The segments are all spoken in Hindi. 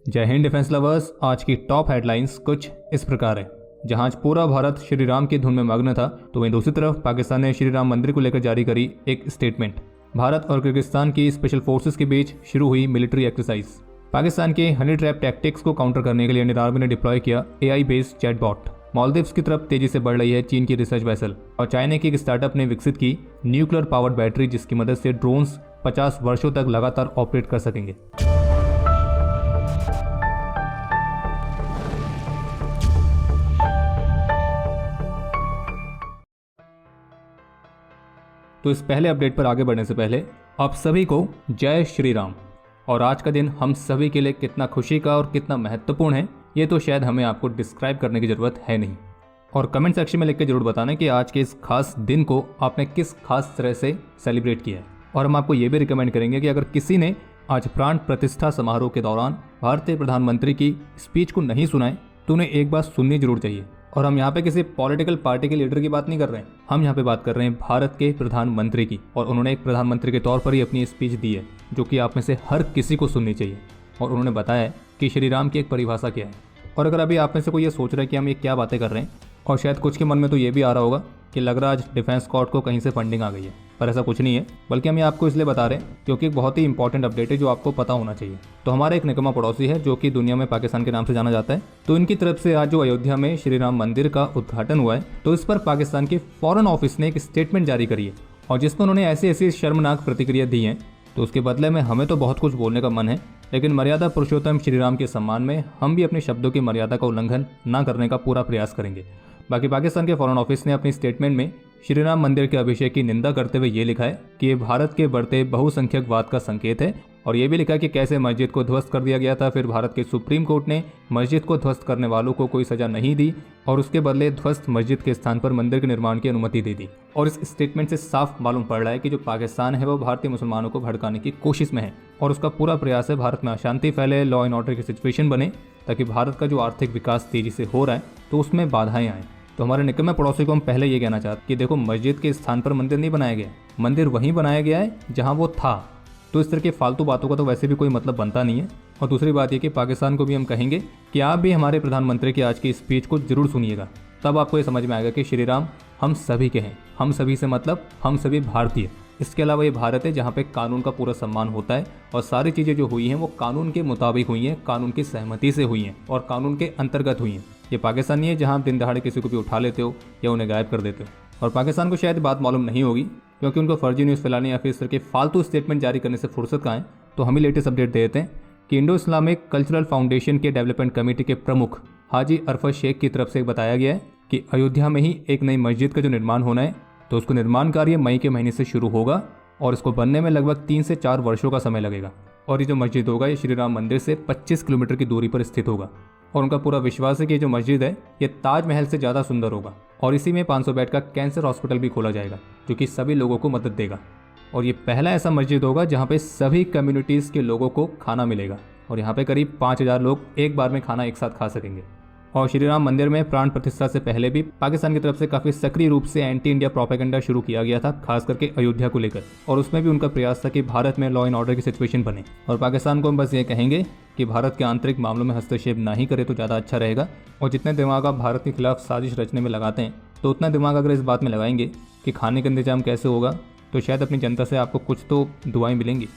जय हिंद डिफेंस लवर्स। आज की टॉप हेडलाइंस कुछ इस प्रकार है। जहां आज पूरा भारत श्री राम की धुन में मग्न था, तो वहीं दूसरी तरफ पाकिस्तान ने श्री राम मंदिर को लेकर जारी करी एक स्टेटमेंट। भारत और किर्गिस्तान की स्पेशल फोर्सेस के बीच शुरू हुई मिलिट्री एक्सरसाइज। पाकिस्तान के हनी ट्रैप टैक्टिक्स को काउंटर करने के लिए इंडियन आर्मी ने डिप्लॉय किया AI बेस्ड चैटबॉट। मालदीव्स की तरफ तेजी से बढ़ रही है चीन की रिसर्च वेसल, और चाइना की एक स्टार्टअप ने विकसित की न्यूक्लियर पावर्ड बैटरी, जिसकी मदद से ड्रोन्स 50 वर्षों तक लगातार ऑपरेट कर सकेंगे। तो इस पहले अपडेट पर आगे बढ़ने से पहले आप सभी को जय श्री राम। और आज का दिन हम सभी के लिए कितना खुशी का और कितना महत्वपूर्ण है, ये तो शायद हमें आपको डिस्क्राइब करने की ज़रूरत है नहीं। और कमेंट सेक्शन में लिख के जरूर बताना कि आज के इस खास दिन को आपने किस खास तरह से सेलिब्रेट किया है। और हम आपको ये भी रिकमेंड करेंगे कि अगर किसी ने आज प्राण प्रतिष्ठा समारोह के दौरान भारतीय प्रधानमंत्री की स्पीच को नहीं सुना है, तो उन्हें एक बार सुननी जरूर चाहिए। और हम यहाँ पे किसी पॉलिटिकल पार्टी के लीडर की बात नहीं कर रहे हैं, हम यहाँ पे बात कर रहे हैं भारत के प्रधानमंत्री की। और उन्होंने एक प्रधानमंत्री के तौर पर ही अपनी स्पीच दी है, जो कि आप में से हर किसी को सुननी चाहिए। और उन्होंने बताया है कि श्री राम की एक परिभाषा क्या है। और अगर अभी आप में से कोई ये सोच रहा है कि हम ये क्या बातें कर रहे हैं, और शायद कुछ के मन में तो ये भी आ रहा होगा कि लग रहा है आज डिफेंस कॉर्ड को कहीं से फंडिंग आ गई है, पर ऐसा कुछ नहीं है। बल्कि हम ये आपको इसलिए बता रहे हैं क्योंकि एक बहुत ही इंपॉर्टेंट अपडेट है जो आपको पता होना चाहिए। तो हमारा एक निकम्मा पड़ोसी है जो कि दुनिया में पाकिस्तान के नाम से जाना जाता है। तो इनकी तरफ से आज जो अयोध्या में श्री राम मंदिर का उद्घाटन हुआ है, तो इस पर पाकिस्तान के फॉरेन ऑफिस ने एक स्टेटमेंट जारी करी है, और जिसमें उन्होंने ऐसी ऐसी शर्मनाक प्रतिक्रिया दी है। तो उसके बदले में हमें तो बहुत कुछ बोलने का मन है, लेकिन मर्यादा पुरुषोत्तम श्री राम के सम्मान में हम भी अपने शब्दों की मर्यादा का उल्लंघन न करने का पूरा प्रयास करेंगे। बाकी पाकिस्तान के फॉरेन ऑफिस ने अपनी स्टेटमेंट में श्री राम मंदिर के अभिषेक की निंदा करते हुए ये लिखा है कि ये भारत के बढ़ते बहुसंख्यकवाद का संकेत है। और ये भी लिखा है कि कैसे मस्जिद को ध्वस्त कर दिया गया था, फिर भारत के सुप्रीम कोर्ट ने मस्जिद को ध्वस्त करने वालों को कोई सजा नहीं दी और उसके बदले ध्वस्त मस्जिद के स्थान पर मंदिर के निर्माण की अनुमति दे दी। और इस स्टेटमेंट से साफ मालूम पड़ रहा है कि जो पाकिस्तान है वो भारतीय मुसलमानों को भड़काने की कोशिश में है, और उसका पूरा प्रयास है भारत में अशांति फैले, लॉ एंड ऑर्डर की सिचुएशन बने, ताकि भारत का जो आर्थिक विकास तेजी से हो रहा है तो उसमें बाधाएं आएँ। तो हमारे निकम्मे पड़ोसी को हम पहले ये कहना चाहते कि देखो, मस्जिद के स्थान पर मंदिर नहीं बनाया गया, मंदिर वहीं बनाया गया है जहां वो था। तो इस तरह के फालतू बातों का तो वैसे भी कोई मतलब बनता नहीं है। और दूसरी बात ये कि पाकिस्तान को भी हम कहेंगे कि आप भी हमारे प्रधानमंत्री की आज की स्पीच को जरूर सुनिएगा, तब आपको ये समझ में आएगा कि श्री राम हम सभी के हैं। हम सभी से मतलब हम सभी भारतीय। इसके अलावा ये भारत है जहाँ पे कानून का पूरा सम्मान होता है, और सारी चीज़ें जो हुई हैं वो कानून के मुताबिक हुई हैं, कानून की सहमति से हुई हैं और कानून के अंतर्गत हुई हैं। ये पाकिस्तान नहीं है जहाँ आप दिन दहाड़े किसी को भी उठा लेते हो या उन्हें गायब कर देते हो। और पाकिस्तान को शायद बात मालूम नहीं होगी, क्योंकि उनको फर्जी न्यूज़ फैलाने या फिर इस तरह के फालतू स्टेटमेंट जारी करने से फुर्सत कहाँ है। तो हम ही लेटेस्ट अपडेट दे देते हैं कि इंडो इस्लामिक कल्चरल फाउंडेशन के डेवलपमेंट कमेटी के प्रमुख हाजी अरफत शेख की तरफ से बताया गया है कि अयोध्या में ही एक नई मस्जिद का जो निर्माण होना है, तो उसको निर्माण कार्य मई के महीने से शुरू होगा और इसको बनने में लगभग 3 से 4 वर्षों का समय लगेगा। और ये जो मस्जिद होगा ये श्री राम मंदिर से 25 किलोमीटर की दूरी पर स्थित होगा। और उनका पूरा विश्वास है कि जो मस्जिद है ये ताजमहल से ज़्यादा सुंदर होगा। और इसी में 500 बेड का कैंसर हॉस्पिटल भी खोला जाएगा, जो कि सभी लोगों को मदद देगा। और ये पहला ऐसा मस्जिद होगा जहाँ पे सभी कम्युनिटीज़ के लोगों को खाना मिलेगा, और यहाँ पे करीब 5000 लोग एक बार में खाना एक साथ खा सकेंगे। और श्री राम मंदिर में प्राण प्रतिष्ठा से पहले भी पाकिस्तान की तरफ से काफ़ी सक्रिय रूप से एंटी इंडिया प्रोपेगेंडा शुरू किया गया था, खास करके अयोध्या को लेकर। और उसमें भी उनका प्रयास था कि भारत में लॉ एंड ऑर्डर की सिचुएशन बने। और पाकिस्तान को हम बस ये कहेंगे कि भारत के आंतरिक मामलों में हस्तक्षेप ना ही करे तो ज़्यादा अच्छा रहेगा। और जितने दिमाग आप भारत के खिलाफ साजिश रचने में लगाते हैं, तो उतना दिमाग अगर इस बात में लगाएंगे कि खाने का इंतजाम कैसे होगा, तो शायद अपनी जनता से आपको कुछ तो दुआएं मिलेंगी।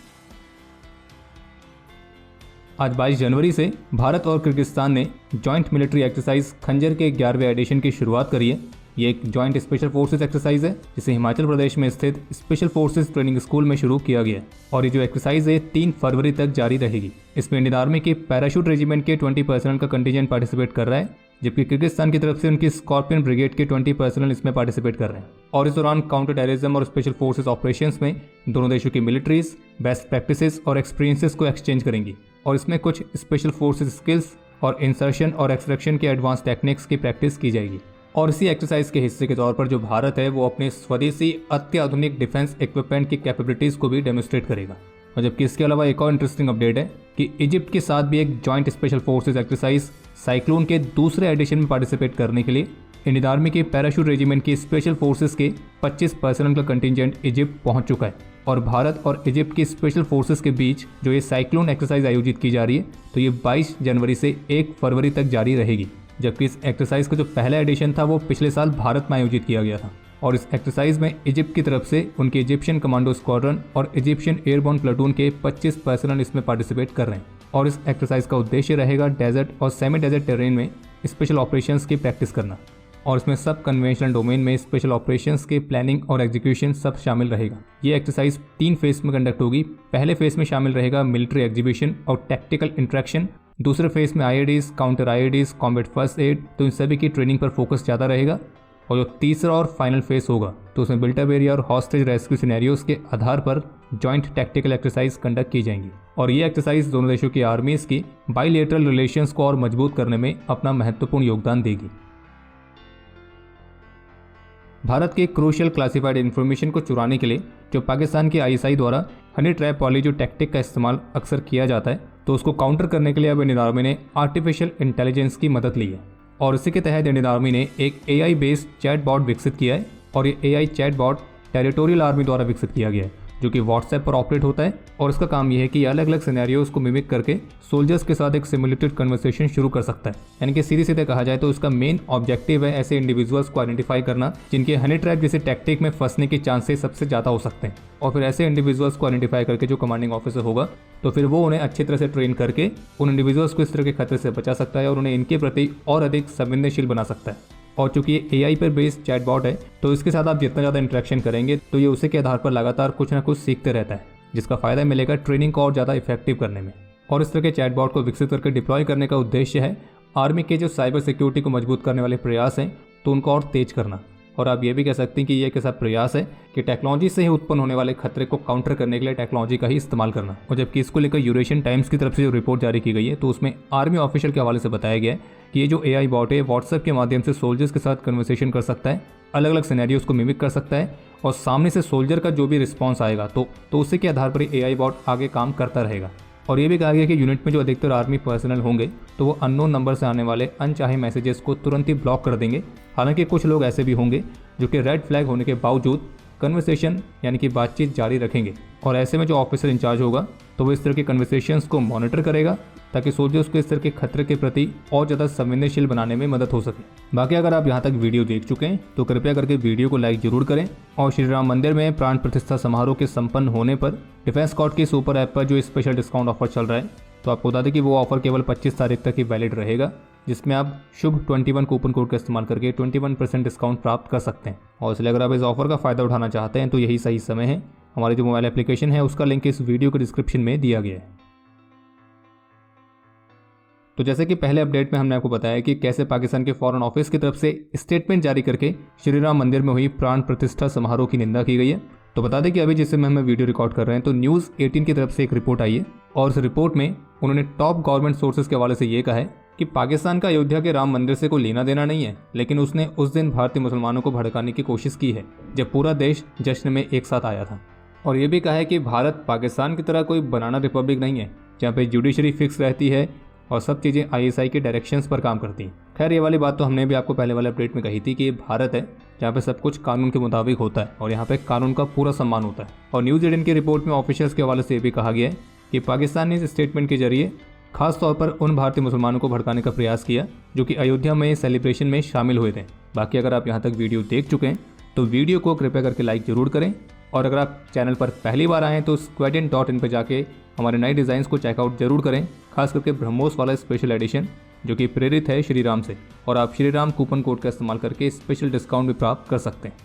आज 22 जनवरी से भारत और किर्गिस्तान ने जॉइंट मिलिट्री एक्सरसाइज खंजर के 11वें एडिशन की शुरुआत करी है। ये एक जॉइंट स्पेशल फोर्सेस एक्सरसाइज है जिसे हिमाचल प्रदेश में स्थित स्पेशल फोर्सेस ट्रेनिंग स्कूल में शुरू किया गया है। और ये जो एक्सरसाइज है 3 फरवरी तक जारी रहेगी। इसमें इंडियन आर्मी के पैराशूट रेजिमेंट के 20 पर्सनल का कंटीजेंट पार्टिसिपेट कर रहा है, जबकि किर्गिस्तान की तरफ से उनकी स्कॉर्पियन ब्रिगेड के 20 पर्सनल इसमें पार्टिसिपेट कर रहे हैं। और इस दौरान काउंटर टेररिज्म और स्पेशल फोर्सेस ऑपरेशंस में दोनों देशों की मिलिट्रीज बेस्ट प्रैक्टिसेस और एक्सपीरियंसेस को एक्सचेंज करेंगी। और इसमें कुछ स्पेशल फोर्सेस स्किल्स और इंसर्शन और एक्सट्रैक्शन के एडवांस टेक्निक्स की प्रैक्टिस की जाएगी। और इसी एक्सरसाइज के हिस्से के तौर पर जो भारत है वो अपने स्वदेशी अत्याधुनिक डिफेंस इक्विपमेंट की कैपेबिलिटीज़ को भी डेमोस्ट्रेट करेगा। और जबकि इसके अलावा एक और इंटरेस्टिंग अपडेट है कि इजिप्ट के साथ भी एक joint special forces exercise cyclone के दूसरे एडिशन में पार्टिसिपेट करने के लिए इंडियन आर्मी के पैराशूट रेजिमेंट की स्पेशल फोर्सेस के 25 पर्सनल का कंटिजेंट इजिप्ट पहुंच चुका है। और भारत और इजिप्ट की स्पेशल फोर्सेस के बीच जो ये साइक्लोन एक्सरसाइज आयोजित की जा रही है, तो ये 22 जनवरी से 1 फरवरी तक जारी रहेगी। जबकि इस एक्सरसाइज का जो पहला एडिशन था वो पिछले साल भारत में आयोजित किया गया था। और इस एक्सरसाइज में इजिप्ट की तरफ से उनके इजिप्शियन कमांडो स्क्वाड्रन और इजिप्शियन एयरबोर्न प्लाटून के 25 पर्सनल इसमें पार्टिसिपेट कर रहे हैं। और इस एक्सरसाइज का उद्देश्य रहेगा डेजर्ट और सेमी डेजर्ट टेरेन में स्पेशल ऑपरेशंस की प्रैक्टिस करना। और इसमें सब कन्वेंशनल डोमेन में स्पेशल ऑपरेशंस के प्लानिंग और एग्जीक्यूशन सब शामिल रहेगा। ये एक्सरसाइज 3 फेज में कंडक्ट होगी। पहले फेज में शामिल रहेगा मिलिट्री एग्जीबिशन और टैक्टिकल इंट्रैक्शन। दूसरे फेज में आईईडीज, काउंटर आईईडीज, कॉम्बैट फर्स्ट एड, तो इन सभी की ट्रेनिंग पर फोकस ज़्यादा रहेगा। और जो तीसरा और फाइनल फेज होगा तो उसमें बिल्टअप एरिया और हॉस्टेज रेस्क्यू सिनेरियोज के आधार पर जॉइंट टैक्टिकल एक्सरसाइज कंडक्ट की जाएंगी। और ये एक्सरसाइज दोनों देशों की आर्मीज की बाइलेटरल रिलेशंस को और मजबूत करने में अपना महत्वपूर्ण योगदान देगी। भारत के क्रूशियल क्लासिफाइड इन्फॉर्मेशन को चुराने के लिए जो पाकिस्तान की आईएसआई द्वारा हनी ट्रैप वाली जो टैक्टिक का इस्तेमाल अक्सर किया जाता है, तो उसको काउंटर करने के लिए अब इंडियन आर्मी ने आर्टिफिशियल इंटेलिजेंस की मदद ली है। और इसी के तहत इंडियन आर्मी ने एक एआई बेस्ड चैटबॉट विकसित किया है। और ये एआई चैटबॉट टेरिटोरियल आर्मी द्वारा विकसित किया गया है, जो कि व्हाट्सएप पर ऑपरेट होता है। और इसका काम यह है कि अलग अलग सिनेरियोज को मिमिक करके सोल्जर्स के साथ एक सिमुलेटेड कन्वर्सेशन शुरू कर सकता है। यानी कि सीधे सीधे कहा जाए तो इसका मेन ऑब्जेक्टिव है ऐसे इंडिविजुअल्स को आइडेंटिफाई करना जिनके हनी ट्रैप जैसे टैक्टिक में फंसने के चांसेस सबसे ज़्यादा हो सकते हैं। और फिर ऐसे इंडिविजुअल्स को आइडेंटिफाई करके जो कमांडिंग ऑफिसर होगा तो फिर वो उन्हें अच्छी तरह से ट्रेन करके उन इंडिविजुअल्स को इस तरह के खतरे से बचा सकता है और उन्हें इनके प्रति और अधिक संवेदनशील बना सकता है। और चूंकि ये एआई पर बेस्ड चैटबॉट है, तो इसके साथ आप जितना ज़्यादा इंटरेक्शन करेंगे तो ये उसी के आधार पर लगातार कुछ ना कुछ सीखते रहता है, जिसका फ़ायदा मिलेगा ट्रेनिंग को और ज़्यादा इफेक्टिव करने में। और इस तरह के चैटबॉट को विकसित करके डिप्लॉय करने का उद्देश्य है आर्मी के जो साइबर सिक्योरिटी को मजबूत करने वाले प्रयास हैं तो उनको और तेज करना। और आप ये भी कह सकते हैं कि ये एक ऐसा प्रयास है कि टेक्नोलॉजी से ही उत्पन्न होने वाले खतरे को काउंटर करने के लिए टेक्नोलॉजी का ही इस्तेमाल करना। और जबकि इसको लेकर यूरेशियन टाइम्स की तरफ से जो रिपोर्ट जारी की गई है तो उसमें आर्मी ऑफिशियल के हवाले से बताया गया है कि ये जो एआई बॉट है व्हाट्सएप के माध्यम से सोल्जर्स के साथ कन्वर्सेशन कर सकता है, अलग अलग सिनेरियोज को मिमिक कर सकता है और सामने से सोल्जर का जो भी रिस्पॉन्स आएगा तो उसी के आधार पर एआई बॉट आगे काम करता रहेगा। और ये भी कहा गया कि यूनिट में जो अधिकतर आर्मी पर्सनल होंगे तो वो अननोन नंबर से आने वाले अनचाहे मैसेजेस को तुरंत ही ब्लॉक कर देंगे। हालांकि कुछ लोग ऐसे भी होंगे जो कि रेड फ्लैग होने के बावजूद कन्वर्सेशन यानी कि बातचीत जारी रखेंगे। और ऐसे में जो ऑफिसर इंचार्ज होगा तो वो इस तरह के कन्वर्सेशंस को मॉनिटर करेगा ताकि सोल्जर्स को इस तरह के खतरे के प्रति और ज़्यादा संवेदनशील बनाने में मदद हो सके। बाकी अगर आप यहाँ तक वीडियो देख चुके हैं तो कृपया करके वीडियो को लाइक जरूर करें। और श्री राम मंदिर में प्राण प्रतिष्ठा समारोह के संपन्न होने पर डिफेंस कॉर्ड की सुपर ऐप पर जो स्पेशल डिस्काउंट ऑफर चल रहा है, तो आपको बता दें कि वो ऑफर केवल 25 तारीख तक ही वैलिड रहेगा, जिसमें आप शुभ 21 कूपन कोड का इस्तेमाल करके 21% डिस्काउंट प्राप्त कर सकते हैं। और इसलिए अगर आप इस ऑफर का फ़ायदा उठाना चाहते हैं तो यही सही समय है। हमारी जो मोबाइल एप्लीकेशन है उसका लिंक इस वीडियो के डिस्क्रिप्शन में दिया गया है। तो जैसे कि पहले अपडेट में हमने आपको बताया कि कैसे पाकिस्तान के फॉरेन ऑफिस की तरफ से स्टेटमेंट जारी करके श्री राम मंदिर में हुई प्राण प्रतिष्ठा समारोह की निंदा की गई है, तो बता दें कि अभी जिस समय हम वीडियो रिकॉर्ड कर रहे हैं तो न्यूज़ 18 की तरफ से एक रिपोर्ट आई है। और उस रिपोर्ट में उन्होंने टॉप गवर्नमेंट सोर्सेज के हवाले से ये कहा है कि पाकिस्तान का अयोध्या के राम मंदिर से कोई लेना देना नहीं है, लेकिन उसने उस दिन भारतीय मुसलमानों को भड़काने की कोशिश की है जब पूरा देश जश्न में एक साथ आया था। और ये भी कहा है कि भारत पाकिस्तान की तरह कोई बनाना रिपब्लिक नहीं है जहाँ पे जुडिशरी फिक्स रहती है और सब चीज़ें आईएसआई के डायरेक्शंस पर काम करती हैं। खैर ये वाली बात तो हमने भी आपको पहले वाले अपडेट में कही थी कि ये भारत है जहाँ पे सब कुछ कानून के मुताबिक होता है और यहाँ पे कानून का पूरा सम्मान होता है। और न्यूज़ 18 की रिपोर्ट में ऑफिशियल्स के हवाले से ये भी कहा गया है कि पाकिस्तान ने इस स्टेटमेंट के जरिए खास तौर पर उन भारतीय मुसलमानों को भड़काने का प्रयास किया जो कि अयोध्या में सेलिब्रेशन में शामिल हुए थे। बाकी अगर आप यहाँ तक वीडियो देख चुके हैं तो वीडियो को कृपया करके लाइक जरूर करें। और अगर आप चैनल पर पहली बार आएँ तो squadron.in पर जाके हमारे नए डिज़ाइंस को चेकआउट जरूर करें, खास करके ब्रह्मोस वाला स्पेशल एडिशन जो कि प्रेरित है श्री राम से। और आप श्री राम कूपन कोड का इस्तेमाल करके स्पेशल डिस्काउंट भी प्राप्त कर सकते हैं।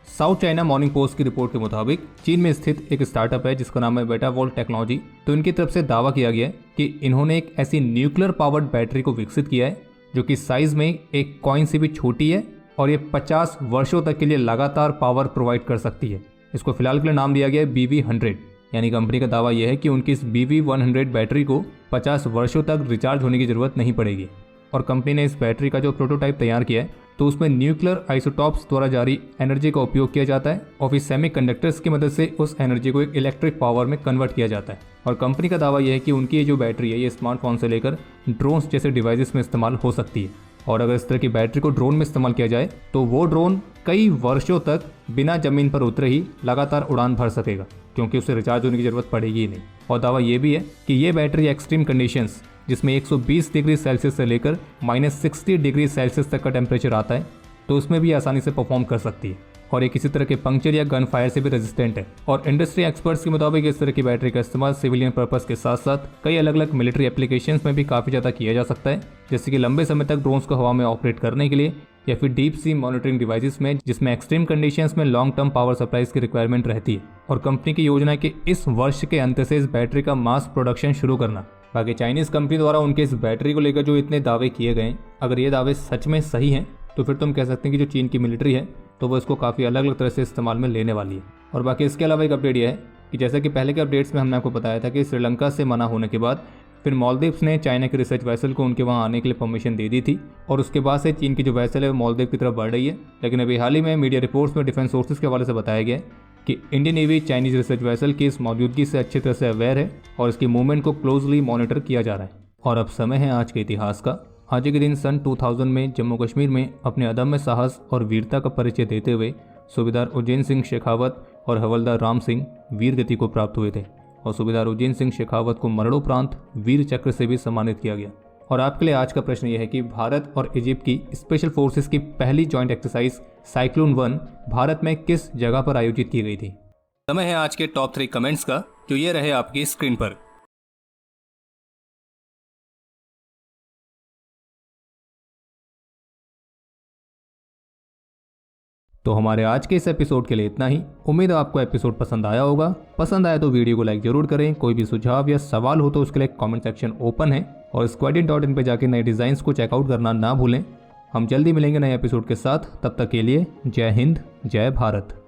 साउथ चाइना मॉर्निंग पोस्ट की रिपोर्ट के मुताबिक चीन में स्थित एक स्टार्टअप है जिसका नाम है बेटावोल्ट टेक्नोलॉजी। तो इनकी तरफ से दावा किया गया है कि इन्होंने एक ऐसी न्यूक्लियर पावर्ड बैटरी को विकसित किया है जो कि साइज में एक कॉइन से भी छोटी है और ये 50 वर्षों तक के लिए लगातार पावर प्रोवाइड कर सकती है। इसको फिलहाल के लिए नाम दिया गया है BV100। यानी कंपनी का दावा यह है कि उनकी इस BV100 बैटरी को 50 वर्षों तक रिचार्ज होने की ज़रूरत नहीं पड़ेगी। और कंपनी ने इस बैटरी का जो प्रोटोटाइप तैयार किया है तो उसमें न्यूक्लियर आइसोटॉप्स द्वारा जारी एनर्जी का उपयोग किया जाता है और फिर सेमीकंडक्टर्स की मदद से उस एनर्जी को एक इलेक्ट्रिक पावर में कन्वर्ट किया जाता है। और कंपनी का दावा यह है कि उनकी ये जो बैटरी है ये स्मार्टफोन से लेकर ड्रोन्स जैसे डिवाइसेस में इस्तेमाल हो सकती है। और अगर इस तरह की बैटरी को ड्रोन में इस्तेमाल किया जाए तो वो ड्रोन कई वर्षों तक बिना जमीन पर उतरे ही लगातार उड़ान भर सकेगा, क्योंकि उसे रिचार्ज होने की जरूरत पड़ेगी ही नहीं। और दावा ये भी है कि ये बैटरी एक्सट्रीम कंडीशंस, जिसमें 120 डिग्री सेल्सियस से लेकर -60 डिग्री सेल्सियस तक का टेम्परेचर आता है, तो उसमें भी आसानी से परफॉर्म कर सकती है। और ये किसी तरह के पंक्चर या गन फायर से भी रेजिस्टेंट है। और इंडस्ट्री एक्सपर्ट्स के मुताबिक इस तरह की बैटरी का इस्तेमाल सिविलियन पर्पस के साथ साथ कई अलग अलग मिलिट्री एप्लीकेशंस में भी काफ़ी ज़्यादा किया जा सकता है, जैसे कि लंबे समय तक ड्रोन्स को हवा में ऑपरेट करने के लिए, या फिर डीप सी मॉनिटरिंग डिवाइसेस में, जिसमें एक्सट्रीम कंडीशंस में लॉन्ग टर्म पावर सप्लाईज की रिक्वायरमेंट रहती है। और कंपनी की योजना है कि इस वर्ष के अंत से इस बैटरी का मास प्रोडक्शन शुरू करना। बाकी चाइनीज कंपनी द्वारा उनके इस बैटरी को लेकर जो इतने दावे किए गए, अगर ये दावे सच में सही हैं तो फिर तुम कह सकते हैं कि जो चीन की मिलिट्री है तो वो इसको काफ़ी अलग अलग तरह से इस्तेमाल में लेने वाली है। और बाकी इसके अलावा एक अपडेट यह है कि जैसा कि पहले के अपडेट्स में हमने आपको बताया था कि श्रीलंका से मना होने के बाद फिर मालदीव्स ने चाइना के रिसर्च वेसल को उनके वहाँ आने के लिए परमिशन दे दी थी, और उसके बाद से चीन की जो वेसल है वो मालदीव की तरफ बढ़ रही है। लेकिन अभी हाल ही में मीडिया रिपोर्ट्स में डिफेंस सोर्सेज के हवाले से बताया गया है कि Indian navy Chinese research vessel की इस मौजूदगी से अच्छी तरह से अवेयर है और इसकी मूवमेंट को क्लोजली मॉनिटर किया जा रहा है। और अब समय है आज के इतिहास का। आज के दिन सन 2000 में जम्मू कश्मीर में अपने अदम्य साहस और वीरता का परिचय देते हुए सूबेदार उज्जैन सिंह शेखावत और हवलदार राम सिंह वीर गति को प्राप्त हुए थे, और सूबेदार उज्जैन सिंह शेखावत को मरणोपरांत वीर चक्र से भी सम्मानित किया गया। और आपके लिए आज का प्रश्न यह है कि भारत और इजिप्ट की स्पेशल फोर्सेस की पहली जॉइंट एक्सरसाइज साइक्लोन 1 भारत में किस जगह पर आयोजित की गई थी? समय है आज के टॉप 3 कमेंट्स का, जो ये रहे आपकी स्क्रीन पर। तो हमारे आज के इस एपिसोड के लिए इतना ही। उम्मीद है आपको एपिसोड पसंद आया होगा। पसंद आया तो वीडियो को लाइक जरूर करें। कोई भी सुझाव या सवाल हो तो उसके लिए कमेंट सेक्शन ओपन है, और squadin.in पे जाके नए डिज़ाइंस को चेकआउट करना ना भूलें। हम जल्दी मिलेंगे नए एपिसोड के साथ, तब तक के लिए जय हिंद, जय भारत।